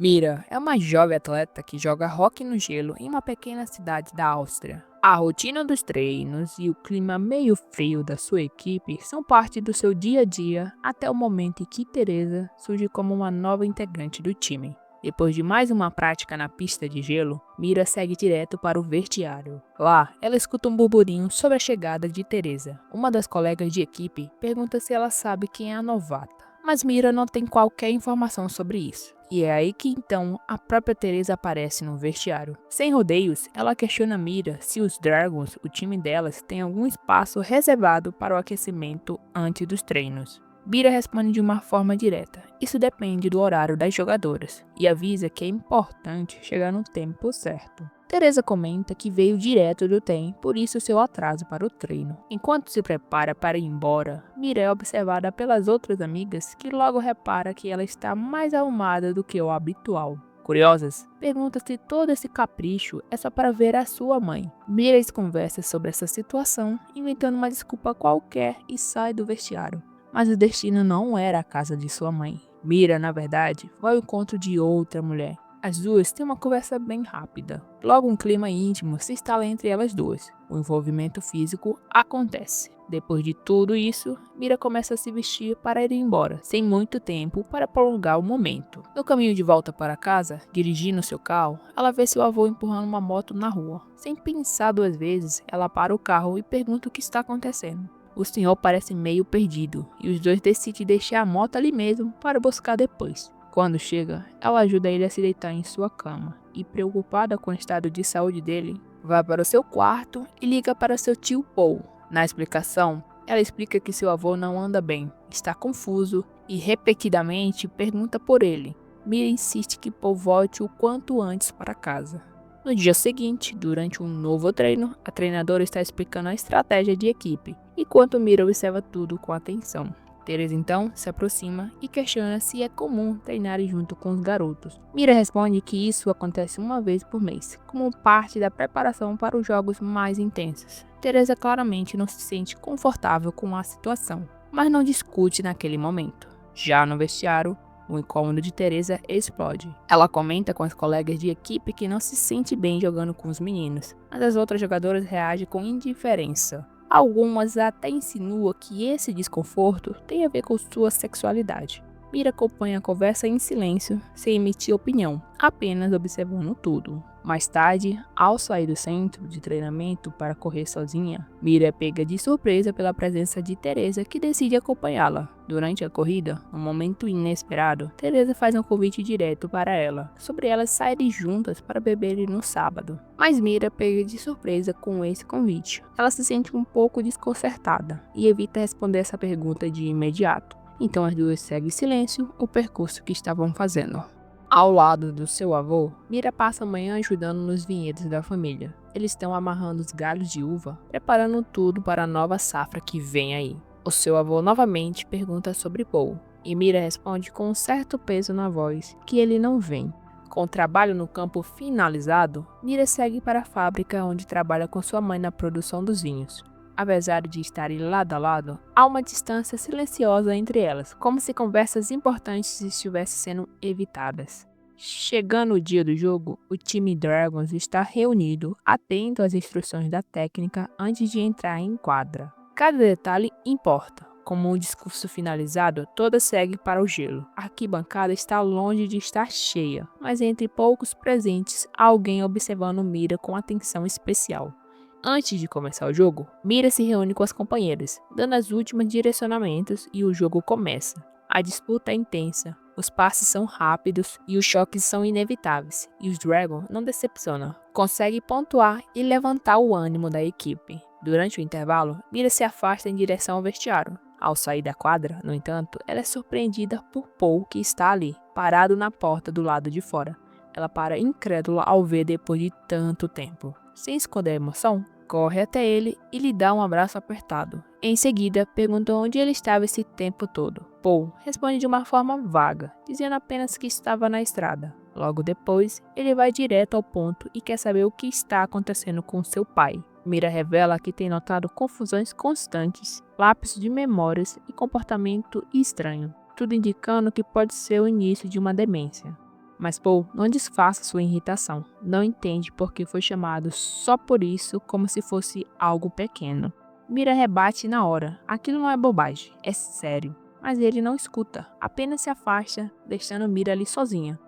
Mira é uma jovem atleta que joga hóquei no gelo em uma pequena cidade da Áustria. A rotina dos treinos e o clima meio frio da sua equipe são parte do seu dia a dia até o momento em que Teresa surge como uma nova integrante do time. Depois de mais uma prática na pista de gelo, Mira segue direto para o vestiário. Lá, ela escuta um burburinho sobre a chegada de Teresa. Uma das colegas de equipe pergunta se ela sabe quem é a novata, mas Mira não tem qualquer informação sobre isso. E é aí que então a própria Teresa aparece no vestiário. Sem rodeios, ela questiona Mira se os Dragons, o time delas, tem algum espaço reservado para o aquecimento antes dos treinos. Mira responde de uma forma direta: isso depende do horário das jogadoras, e avisa que é importante chegar no tempo certo. Teresa comenta que veio direto do TEM, por isso seu atraso para o treino. Enquanto se prepara para ir embora, Mira é observada pelas outras amigas, que logo repara que ela está mais arrumada do que o habitual. Curiosas, pergunta se todo esse capricho é só para ver a sua mãe. Mira conversa sobre essa situação, inventando uma desculpa qualquer e sai do vestiário. Mas o destino não era a casa de sua mãe. Mira, na verdade, vai ao encontro de outra mulher. As duas têm uma conversa bem rápida. Logo, um clima íntimo se instala entre elas duas. O envolvimento físico acontece. Depois de tudo isso, Mira começa a se vestir para ir embora, sem muito tempo para prolongar o momento. No caminho de volta para casa, dirigindo seu carro, ela vê seu avô empurrando uma moto na rua. Sem pensar duas vezes, ela para o carro e pergunta o que está acontecendo. O senhor parece meio perdido, e os dois decidem deixar a moto ali mesmo para buscar depois. Quando chega, ela ajuda ele a se deitar em sua cama, e preocupada com o estado de saúde dele, vai para o seu quarto e liga para seu tio Paul. Na explicação, ela explica que seu avô não anda bem, está confuso e repetidamente pergunta por ele. Mira insiste que Paul volte o quanto antes para casa. No dia seguinte, durante um novo treino, a treinadora está explicando a estratégia de equipe, enquanto Mira observa tudo com atenção. Teresa então se aproxima e questiona se é comum treinar junto com os garotos. Mira responde que isso acontece uma vez por mês, como parte da preparação para os jogos mais intensos. Teresa claramente não se sente confortável com a situação, mas não discute naquele momento. Já no vestiário, o incômodo de Teresa explode. Ela comenta com as colegas de equipe que não se sente bem jogando com os meninos, mas as outras jogadoras reagem com indiferença. Algumas até insinuam que esse desconforto tem a ver com sua sexualidade. Mira acompanha a conversa em silêncio, sem emitir opinião, apenas observando tudo. Mais tarde, ao sair do centro de treinamento para correr sozinha, Mira é pega de surpresa pela presença de Teresa, que decide acompanhá-la. Durante a corrida, num momento inesperado, Teresa faz um convite direto para ela, sobre elas saírem juntas para beberem no sábado. Mas Mira é pega de surpresa com esse convite. Ela se sente um pouco desconcertada e evita responder essa pergunta de imediato. Então as duas seguem em silêncio o percurso que estavam fazendo. Ao lado do seu avô, Mira passa a manhã ajudando nos vinhedos da família. Eles estão amarrando os galhos de uva, preparando tudo para a nova safra que vem aí. O seu avô novamente pergunta sobre Paul, e Mira responde com um certo peso na voz que ele não vem. Com o trabalho no campo finalizado, Mira segue para a fábrica onde trabalha com sua mãe na produção dos vinhos. Apesar de estarem lado a lado, há uma distância silenciosa entre elas, como se conversas importantes estivessem sendo evitadas. Chegando o dia do jogo, o time Dragons está reunido, atento às instruções da técnica antes de entrar em quadra. Cada detalhe importa. Como o discurso finalizado, toda segue para o gelo. A arquibancada está longe de estar cheia, mas entre poucos presentes, há alguém observando Mira com atenção especial. Antes de começar o jogo, Mira se reúne com as companheiras, dando os últimos direcionamentos e o jogo começa. A disputa é intensa, os passes são rápidos e os choques são inevitáveis, e os Dragons não decepcionam, conseguem pontuar e levantar o ânimo da equipe. Durante o intervalo, Mira se afasta em direção ao vestiário. Ao sair da quadra, no entanto, ela é surpreendida por Paul, que está ali, parado na porta do lado de fora. Ela para incrédula ao ver depois de tanto tempo. Sem esconder a emoção, corre até ele e lhe dá um abraço apertado. Em seguida, pergunta onde ele estava esse tempo todo. Paul responde de uma forma vaga, dizendo apenas que estava na estrada. Logo depois, ele vai direto ao ponto e quer saber o que está acontecendo com seu pai. Mira revela que tem notado confusões constantes, lapsos de memórias e comportamento estranho, tudo indicando que pode ser o início de uma demência. Mas Paul não disfarça sua irritação, não entende por que foi chamado só por isso como se fosse algo pequeno. Mira rebate na hora, aquilo não é bobagem, é sério. Mas ele não escuta, apenas se afasta, deixando Mira ali sozinha.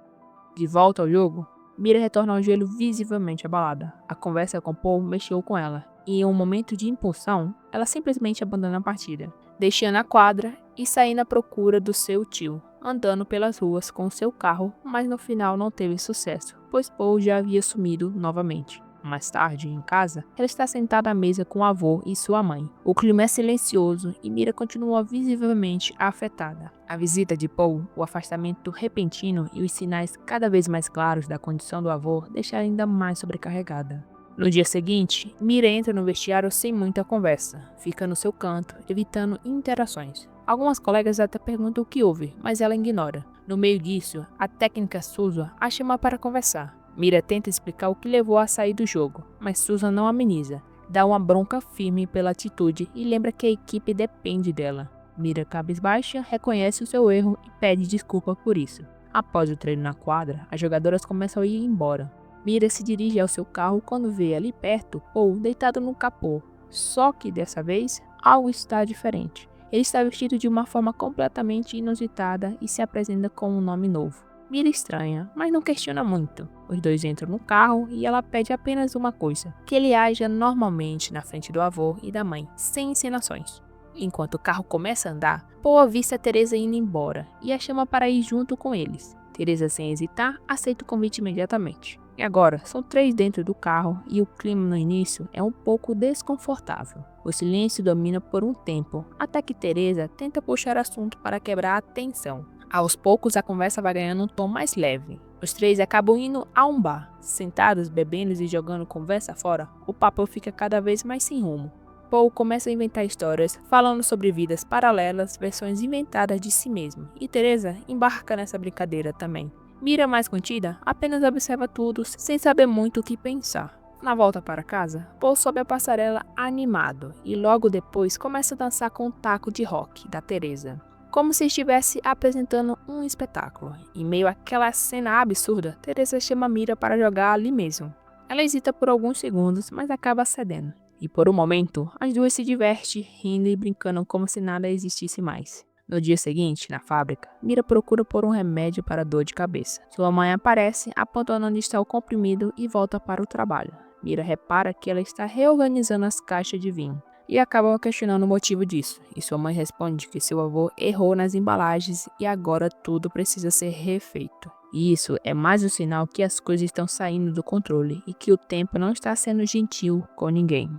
De volta ao jogo, Mira retorna ao gelo visivelmente abalada. A conversa com Paul mexeu com ela, e em um momento de impulsão, ela simplesmente abandona a partida, deixando a quadra e saindo à procura do seu tio, andando pelas ruas com seu carro, mas no final não teve sucesso, pois Paul já havia sumido novamente. Mais tarde, em casa, ela está sentada à mesa com o avô e sua mãe. O clima é silencioso e Mira continua visivelmente afetada. A visita de Paul, o afastamento repentino e os sinais cada vez mais claros da condição do avô deixaram ainda mais sobrecarregada. No dia seguinte, Mira entra no vestiário sem muita conversa, fica no seu canto, evitando interações. Algumas colegas até perguntam o que houve, mas ela ignora. No meio disso, a técnica Susan a chama para conversar. Mira tenta explicar o que levou a sair do jogo, mas Susan não ameniza. Dá uma bronca firme pela atitude e lembra que a equipe depende dela. Mira, cabisbaixa, reconhece o seu erro e pede desculpa por isso. Após o treino na quadra, as jogadoras começam a ir embora. Mira se dirige ao seu carro quando vê ali perto Paul deitado no capô. Só que dessa vez, algo está diferente. Ele está vestido de uma forma completamente inusitada e se apresenta com um nome novo. Mira estranha, mas não questiona muito. Os dois entram no carro e ela pede apenas uma coisa: que ele haja normalmente na frente do avô e da mãe, sem encenações. Enquanto o carro começa a andar, Paul avista Teresa indo embora e a chama para ir junto com eles. Teresa, sem hesitar, aceita o convite imediatamente. E agora, são 3 dentro do carro e o clima no início é um pouco desconfortável. O silêncio domina por um tempo, até que Teresa tenta puxar assunto para quebrar a tensão. Aos poucos, a conversa vai ganhando um tom mais leve. Os 3 acabam indo a um bar. Sentados, bebendo e jogando conversa fora, o papo fica cada vez mais sem rumo. Paul começa a inventar histórias, falando sobre vidas paralelas, versões inventadas de si mesmo, e Teresa embarca nessa brincadeira também. Mira, mais contida, apenas observa tudo, sem saber muito o que pensar. Na volta para casa, Paul sobe a passarela animado, e logo depois começa a dançar com o taco de rock da Teresa, como se estivesse apresentando um espetáculo. Em meio àquela cena absurda, Teresa chama Mira para jogar ali mesmo. Ela hesita por alguns segundos, mas acaba cedendo. E por um momento, as duas se divertem, rindo e brincando como se nada existisse mais. No dia seguinte, na fábrica, Mira procura por um remédio para dor de cabeça. Sua mãe aparece, apontando onde está o comprimido e volta para o trabalho. Mira repara que ela está reorganizando as caixas de vinho e acaba questionando o motivo disso, e sua mãe responde que seu avô errou nas embalagens e agora tudo precisa ser refeito. E isso é mais um sinal que as coisas estão saindo do controle e que o tempo não está sendo gentil com ninguém.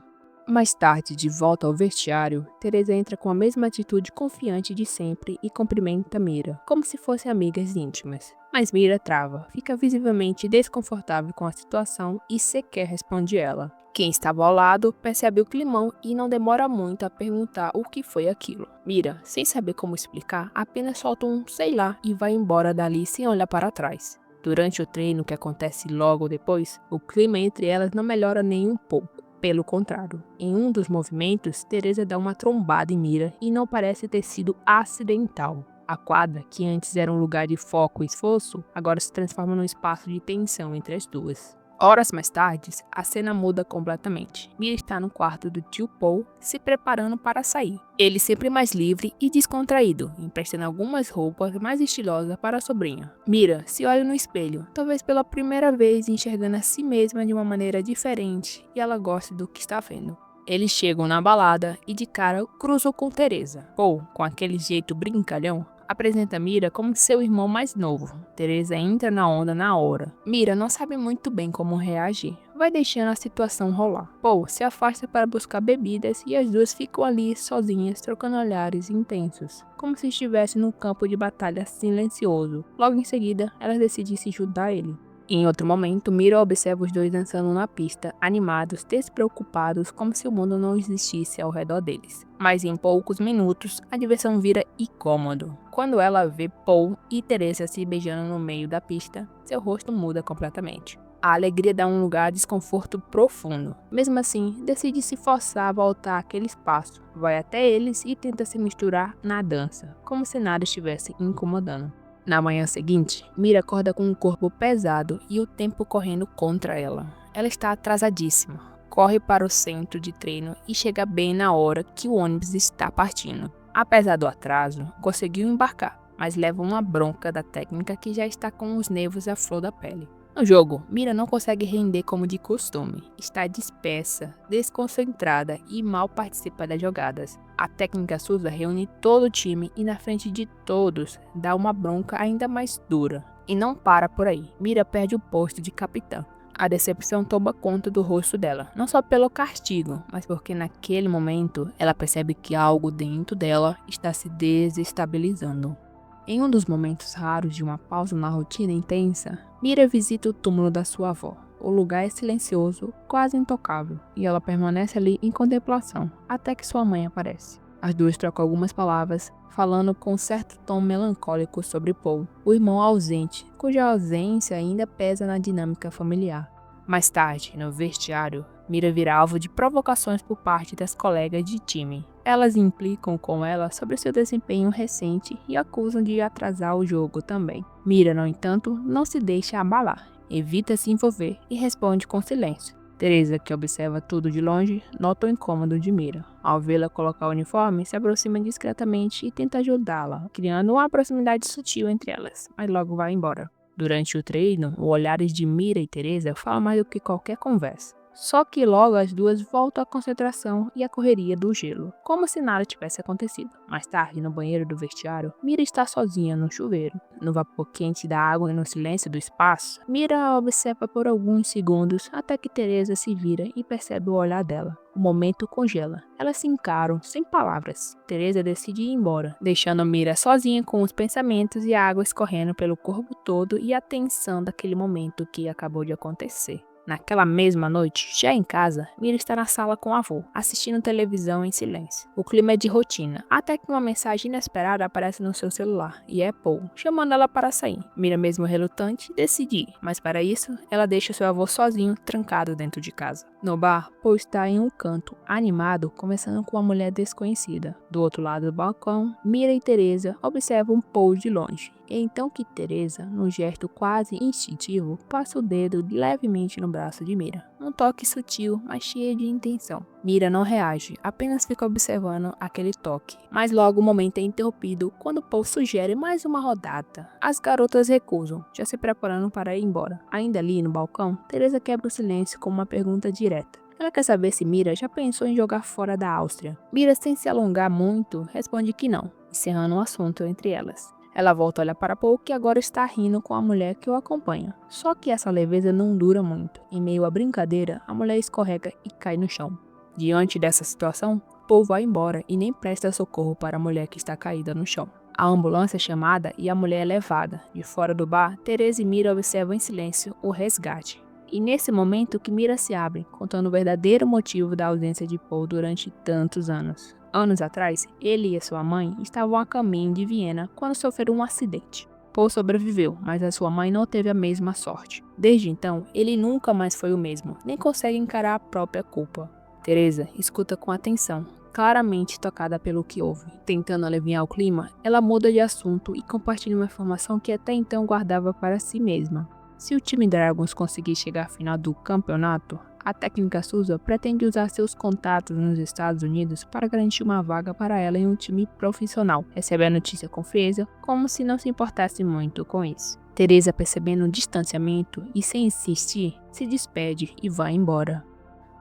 Mais tarde, de volta ao vestiário, Teresa entra com a mesma atitude confiante de sempre e cumprimenta Mira, como se fossem amigas íntimas. Mas Mira trava, fica visivelmente desconfortável com a situação e sequer responde ela. Quem estava ao lado percebe o climão e não demora muito a perguntar o que foi aquilo. Mira, sem saber como explicar, apenas solta um sei lá e vai embora dali sem olhar para trás. Durante o treino que acontece logo depois, o clima entre elas não melhora nem um pouco. Pelo contrário, em um dos movimentos, Teresa dá uma trombada em Mira e não parece ter sido acidental. A quadra, que antes era um lugar de foco e esforço, agora se transforma num espaço de tensão entre as duas. Horas mais tarde, a cena muda completamente. Mira está no quarto do tio Paul, se preparando para sair. Ele sempre mais livre e descontraído, emprestando algumas roupas mais estilosas para a sobrinha. Mira se olha no espelho, talvez pela primeira vez enxergando a si mesma de uma maneira diferente, e ela gosta do que está vendo. Eles chegam na balada e de cara cruzam com Teresa. Paul, com aquele jeito brincalhão, apresenta Mira como seu irmão mais novo. Teresa entra na onda na hora. Mira não sabe muito bem como reagir. Vai deixando a situação rolar. Paul se afasta para buscar bebidas e as duas ficam ali sozinhas, trocando olhares intensos, como se estivessem num campo de batalha silencioso. Logo em seguida, elas decidem se juntar a ele. Em outro momento, Mira observa os dois dançando na pista, animados, despreocupados, como se o mundo não existisse ao redor deles. Mas em poucos minutos, a diversão vira incômodo. Quando ela vê Paul e Teresa se beijando no meio da pista, seu rosto muda completamente. A alegria dá um lugar a desconforto profundo. Mesmo assim, decide se forçar a voltar àquele espaço. Vai até eles e tenta se misturar na dança, como se nada estivesse incomodando. Na manhã seguinte, Mira acorda com um corpo pesado e o tempo correndo contra ela. Ela está atrasadíssima. Corre para o centro de treino e chega bem na hora que o ônibus está partindo. Apesar do atraso, conseguiu embarcar, mas leva uma bronca da técnica que já está com os nervos à flor da pele. No jogo, Mira não consegue render como de costume. Está dispersa, desconcentrada e mal participa das jogadas. A técnica Souza reúne todo o time e na frente de todos dá uma bronca ainda mais dura. E não para por aí. Mira perde o posto de capitã. A decepção toma conta do rosto dela, não só pelo castigo, mas porque naquele momento ela percebe que algo dentro dela está se desestabilizando. Em um dos momentos raros de uma pausa na rotina intensa, Mira visita o túmulo da sua avó. O lugar é silencioso, quase intocável, e ela permanece ali em contemplação, até que sua mãe aparece. As duas trocam algumas palavras, falando com um certo tom melancólico sobre Paul, o irmão ausente, cuja ausência ainda pesa na dinâmica familiar. Mais tarde, no vestiário, Mira vira alvo de provocações por parte das colegas de time. Elas implicam com ela sobre seu desempenho recente e acusam de atrasar o jogo também. Mira, no entanto, não se deixa abalar, evita se envolver e responde com silêncio. Teresa, que observa tudo de longe, nota o incômodo de Mira. Ao vê-la colocar o uniforme, se aproxima discretamente e tenta ajudá-la, criando uma proximidade sutil entre elas, mas logo vai embora. Durante o treino, os olhares de Mira e Teresa falam mais do que qualquer conversa. Só que logo as duas voltam à concentração e à correria do gelo, como se nada tivesse acontecido. Mais tarde, no banheiro do vestiário, Mira está sozinha no chuveiro. No vapor quente da água e no silêncio do espaço, Mira a observa por alguns segundos até que Teresa se vira e percebe o olhar dela. O momento congela. Elas se encaram, sem palavras. Teresa decide ir embora, deixando Mira sozinha com os pensamentos e a água escorrendo pelo corpo todo e a tensão daquele momento que acabou de acontecer. Naquela mesma noite, já em casa, Mira está na sala com o avô, assistindo televisão em silêncio. O clima é de rotina, até que uma mensagem inesperada aparece no seu celular, e é Paul, chamando ela para sair. Mira, mesmo relutante, decide ir, mas para isso, ela deixa seu avô sozinho, trancado dentro de casa. No bar, Paul está em um canto, animado, conversando com uma mulher desconhecida. Do outro lado do balcão, Mira e Teresa observam Paul de longe. É então que Teresa, num gesto quase instintivo, passa o dedo levemente no braço de Mira. Um toque sutil, mas cheio de intenção. Mira não reage, apenas fica observando aquele toque. Mas logo o momento é interrompido quando Paul sugere mais uma rodada. As garotas recusam, já se preparando para ir embora. Ainda ali no balcão, Teresa quebra o silêncio com uma pergunta direta. Ela quer saber se Mira já pensou em jogar fora da Áustria. Mira, sem se alongar muito, responde que não, encerrando o assunto entre elas. Ela volta a olhar para Paul, que agora está rindo com a mulher que o acompanha. Só que essa leveza não dura muito. Em meio à brincadeira, a mulher escorrega e cai no chão. Diante dessa situação, Paul vai embora e nem presta socorro para a mulher que está caída no chão. A ambulância é chamada e a mulher é levada. De fora do bar, Teresa e Mira observam em silêncio o resgate. E nesse momento que Mira se abre, contando o verdadeiro motivo da ausência de Paul durante tantos anos. Anos atrás, ele e sua mãe estavam a caminho de Viena quando sofreram um acidente. Paul sobreviveu, mas a sua mãe não teve a mesma sorte. Desde então, ele nunca mais foi o mesmo, nem consegue encarar a própria culpa. Teresa escuta com atenção, claramente tocada pelo que ouve. Tentando aliviar o clima, ela muda de assunto e compartilha uma informação que até então guardava para si mesma. Se o time Dragons conseguir chegar à final do campeonato, a técnica Souza pretende usar seus contatos nos Estados Unidos para garantir uma vaga para ela em um time profissional. Recebe a notícia com frieza, como se não se importasse muito com isso. Teresa, percebendo o distanciamento e sem insistir, se despede e vai embora.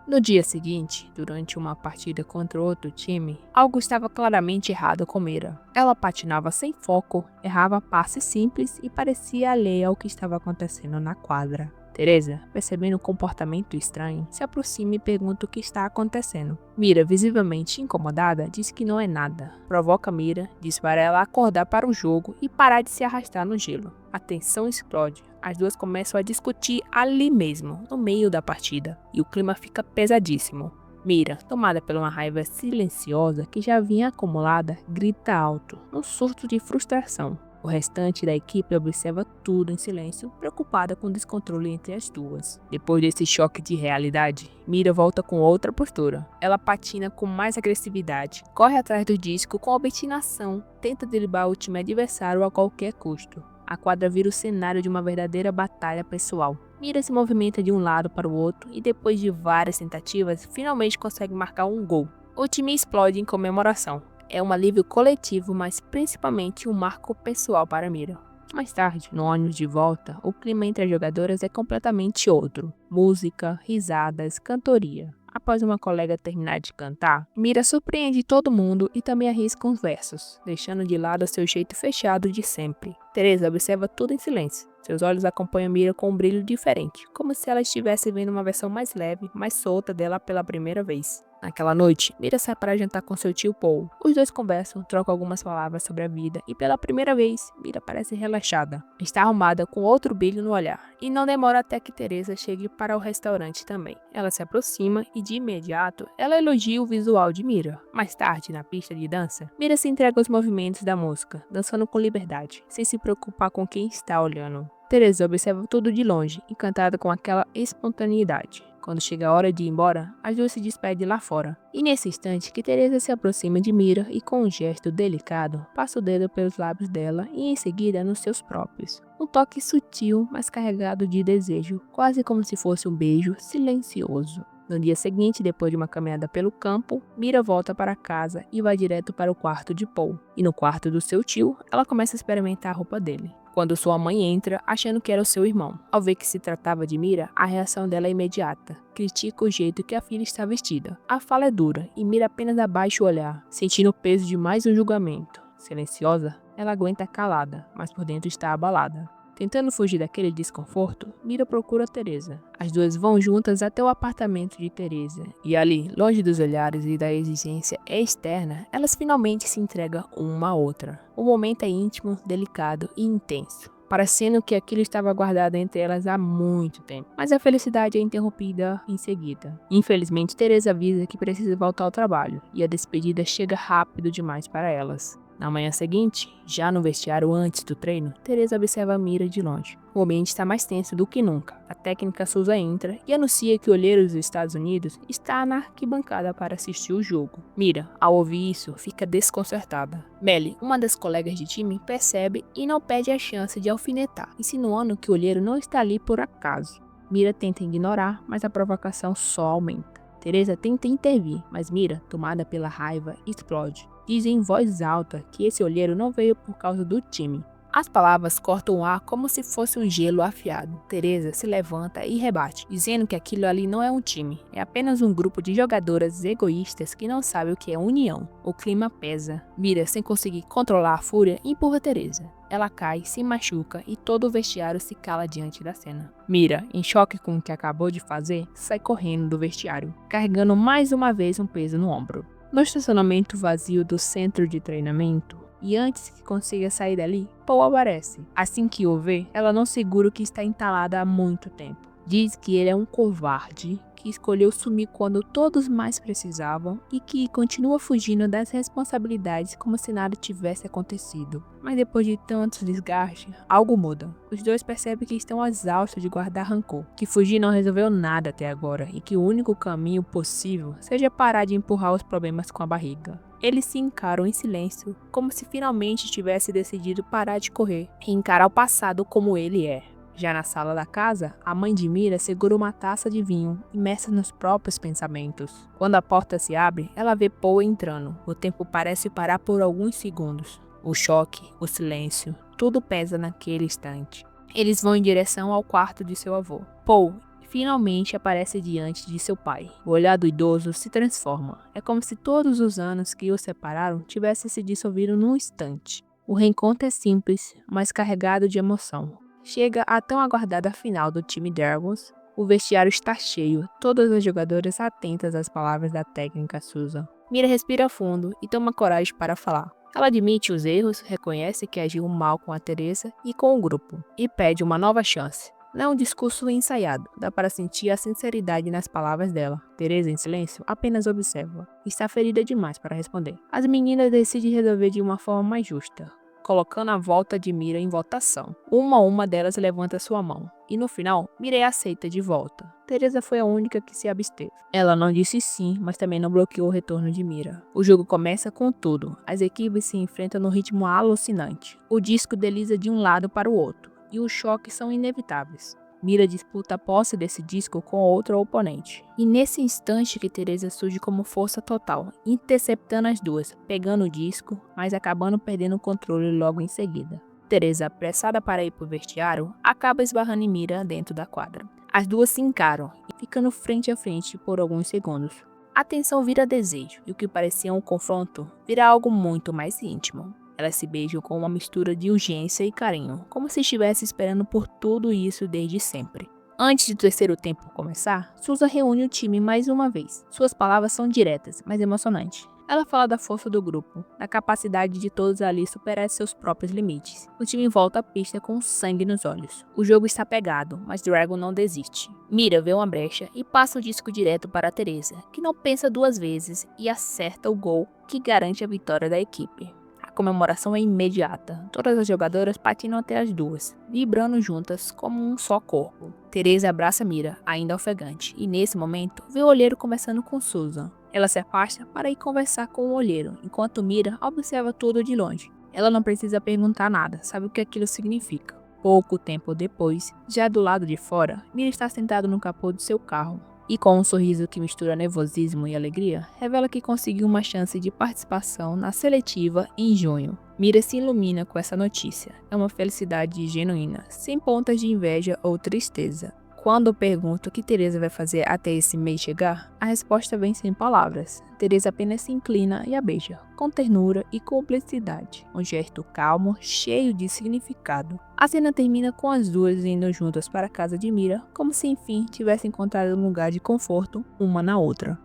No dia seguinte, durante uma partida contra outro time, algo estava claramente errado com Mira. Ela patinava sem foco, errava passes simples e parecia alheia ao que estava acontecendo na quadra. Teresa, percebendo o comportamento estranho, se aproxima e pergunta o que está acontecendo. Mira, visivelmente incomodada, diz que não é nada. Provoca Mira, diz para ela acordar para o jogo e parar de se arrastar no gelo. A tensão explode. As duas começam a discutir ali mesmo, no meio da partida, e o clima fica pesadíssimo. Mira, tomada por uma raiva silenciosa que já vinha acumulada, grita alto, num surto de frustração. O restante da equipe observa tudo em silêncio, preocupada com o descontrole entre as duas. Depois desse choque de realidade, Mira volta com outra postura. Ela patina com mais agressividade, corre atrás do disco com obstinação, tenta derrubar o time adversário a qualquer custo. a quadra vira o cenário de uma verdadeira batalha pessoal. Mira se movimenta de um lado para o outro e depois de várias tentativas, finalmente consegue marcar um gol. O time explode em comemoração. É um alívio coletivo, mas principalmente um marco pessoal para Mira. Mais tarde, no ônibus de volta, o clima entre as jogadoras é completamente outro. Música, risadas, cantoria. Após uma colega terminar de cantar, Mira surpreende todo mundo e também arrisca uns versos, deixando de lado seu jeito fechado de sempre. Teresa observa tudo em silêncio. Seus olhos acompanham Mira com um brilho diferente, como se ela estivesse vendo uma versão mais leve, mais solta dela pela primeira vez. Naquela noite, Mira sai para jantar com seu tio Paul. Os dois conversam, trocam algumas palavras sobre a vida e pela primeira vez, Mira parece relaxada. Está arrumada com outro brilho no olhar e não demora até que Teresa chegue para o restaurante também. Ela se aproxima e de imediato, ela elogia o visual de Mira. Mais tarde, na pista de dança, Mira se entrega aos movimentos da música, dançando com liberdade, sem se preocupar com quem está olhando. Teresa observa tudo de longe, encantada com aquela espontaneidade. Quando chega a hora de ir embora, as duas se despedem lá fora. E nesse instante que Teresa se aproxima de Mira e com um gesto delicado, passa o dedo pelos lábios dela e em seguida nos seus próprios. Um toque sutil, mas carregado de desejo, quase como se fosse um beijo silencioso. No dia seguinte, depois de uma caminhada pelo campo, Mira volta para casa e vai direto para o quarto de Paul. E no quarto do seu tio, ela começa a experimentar a roupa dele. Quando sua mãe entra, achando que era o seu irmão. Ao ver que se tratava de Mira, a reação dela é imediata. Critica o jeito que a filha está vestida. A fala é dura e Mira apenas abaixa o olhar, sentindo o peso de mais um julgamento. Silenciosa, ela aguenta calada, mas por dentro está abalada. Tentando fugir daquele desconforto, Mira procura Teresa. As duas vão juntas até o apartamento de Teresa. E ali, longe dos olhares e da exigência externa, elas finalmente se entregam uma à outra. O momento é íntimo, delicado e intenso, parecendo que aquilo estava guardado entre elas há muito tempo. Mas a felicidade é interrompida em seguida. Infelizmente, Teresa avisa que precisa voltar ao trabalho, e a despedida chega rápido demais para elas. Na manhã seguinte, já no vestiário antes do treino, Teresa observa Mira de longe. O ambiente está mais tenso do que nunca. A técnica Souza entra e anuncia que o olheiro dos Estados Unidos está na arquibancada para assistir o jogo. Mira, ao ouvir isso, fica desconcertada. Melly, uma das colegas de time, percebe e não perde a chance de alfinetar, insinuando que o olheiro não está ali por acaso. Mira tenta ignorar, mas a provocação só aumenta. Teresa tenta intervir, mas Mira, tomada pela raiva, explode. Diz em voz alta que esse olheiro não veio por causa do time. As palavras cortam o ar como se fosse um gelo afiado. Teresa se levanta e rebate, dizendo que aquilo ali não é um time, é apenas um grupo de jogadoras egoístas que não sabe o que é união. O clima pesa. Mira, sem conseguir controlar a fúria, empurra Teresa. Ela cai, se machuca e todo o vestiário se cala diante da cena. Mira, em choque com o que acabou de fazer, sai correndo do vestiário, carregando mais uma vez um peso no ombro. No estacionamento vazio do centro de treinamento, e antes que consiga sair dali, Paul aparece. Assim que o vê, ela não segura o que está entalada há muito tempo. Diz que ele é um covarde, que escolheu sumir quando todos mais precisavam e que continua fugindo das responsabilidades como se nada tivesse acontecido. Mas depois de tantos desgastes, algo muda. Os dois percebem que estão exaustos de guardar rancor, que fugir não resolveu nada até agora e que o único caminho possível seja parar de empurrar os problemas com a barriga. Eles se encaram em silêncio, como se finalmente tivesse decidido parar de correr e encarar o passado como ele é. Já na sala da casa, a mãe de Mira segura uma taça de vinho, imersa nos próprios pensamentos. Quando a porta se abre, ela vê Paul entrando. O tempo parece parar por alguns segundos. O choque, o silêncio, tudo pesa naquele instante. Eles vão em direção ao quarto de seu avô. Paul finalmente aparece diante de seu pai. O olhar do idoso se transforma. É como se todos os anos que os separaram tivessem se dissolvido num instante. O reencontro é simples, mas carregado de emoção. Chega a tão aguardada final do time Dragons. O vestiário está cheio, todas as jogadoras atentas às palavras da técnica Susan. Mira respira fundo e toma coragem para falar. Ela admite os erros, reconhece que agiu mal com a Teresa e com o grupo, e pede uma nova chance. Não é um discurso ensaiado, dá para sentir a sinceridade nas palavras dela. Teresa, em silêncio, apenas observa. Está ferida demais para responder. As meninas decidem resolver de uma forma mais justa. colocando a volta de Mira em votação. Uma a uma delas levanta sua mão, e no final, Mira aceita de volta. Teresa foi a única que se absteve. Ela não disse sim, mas também não bloqueou o retorno de Mira. O jogo começa com tudo. As equipes se enfrentam no ritmo alucinante. O disco desliza de um lado para o outro, e os choques são inevitáveis. Mira disputa a posse desse disco com outra oponente. E nesse instante que Teresa surge como força total, interceptando as duas, pegando o disco, mas acabando perdendo o controle logo em seguida. Teresa, apressada para ir para o vestiário, acaba esbarrando em Mira dentro da quadra. As duas se encaram, e ficando frente a frente por alguns segundos. A tensão vira desejo, e o que parecia um confronto vira algo muito mais íntimo. Elas se beijam com uma mistura de urgência e carinho, como se estivesse esperando por tudo isso desde sempre. Antes do terceiro tempo começar, Susan reúne o time mais uma vez. Suas palavras são diretas, mas emocionantes. Ela fala da força do grupo, da capacidade de todos ali superar seus próprios limites. O time volta à pista com sangue nos olhos. O jogo está pegado, mas Dragon não desiste. Mira vê uma brecha e passa o disco direto para Teresa, que não pensa duas vezes e acerta o gol que garante a vitória da equipe. A comemoração é imediata. Todas as jogadoras patinam até as duas, vibrando juntas como um só corpo. Teresa abraça Mira, ainda ofegante, e nesse momento vê o olheiro conversando com Susan. Ela se afasta para ir conversar com o olheiro, enquanto Mira observa tudo de longe. Ela não precisa perguntar nada, sabe o que aquilo significa. Pouco tempo depois, já do lado de fora, Mira está sentado no capô de seu carro. E com um sorriso que mistura nervosismo e alegria, revela que conseguiu uma chance de participação na seletiva em junho. Mira se ilumina com essa notícia. É uma felicidade genuína, sem pontas de inveja ou tristeza. Quando pergunto o que Teresa vai fazer até esse mês chegar, a resposta vem sem palavras. Teresa apenas se inclina e a beija, com ternura e cumplicidade. Um gesto calmo, cheio de significado. A cena termina com as duas indo juntas para a casa de Mira, como se enfim tivessem encontrado um lugar de conforto uma na outra.